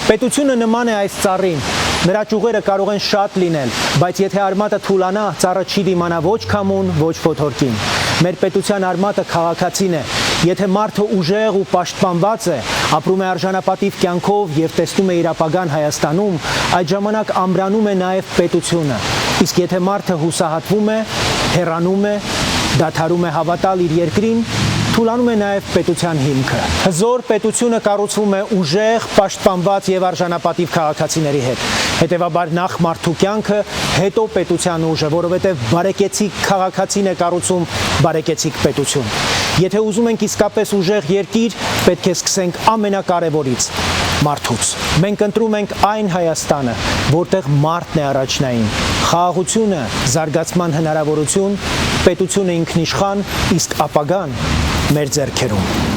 Պետությունը նման է այս ծառին, նրա ճյուղերը կարող են շատ լինել, բայց եթե արմատը թուլանա, ծառը չի դիմանա ոչ քամուն, ոչ փոթորկին։ Մեր պետության արմատը քաղաքացին է, եթե մարդը ուժեղ ու պաշտպանված է, ապրում է արժանապատիվ կյանքով եւ տեսնում է իր ապագան Հայաստանում, այդ ժամանակ ամրանում է նաեւ պետությունը։ Իսկ եթե մարդը հուսահատվում է, հեռանում է, դադարում է հավատալ իր երկրին, թուլանում է նաև պետության հիմքը։ Հզոր պետությունը կառուցվում է ուժեղ, պաշտպանված եւ արժանապատիվ քաղաքացիների հետ։ Հետևաբար նախ մարդու կյանքը, հետո պետության ուժը, որովհետեւ բարեկեցիկ քաղաքացին է կառուցում բարեկեցիկ պետություն։ Եթե ուզում ենք իսկապես ուժեղ երկիր, պետք է սկսենք ամենակարևորից՝ մարդուց։ Մենք ընտրում ենք այն Հայաստանը, որտեղ մարդն է առաջնային։ Խաղաղությունը, զարգացման հնարավորություն, պետությունը ինքնիշխան, իսկ ապագան մեր ձեռքերում։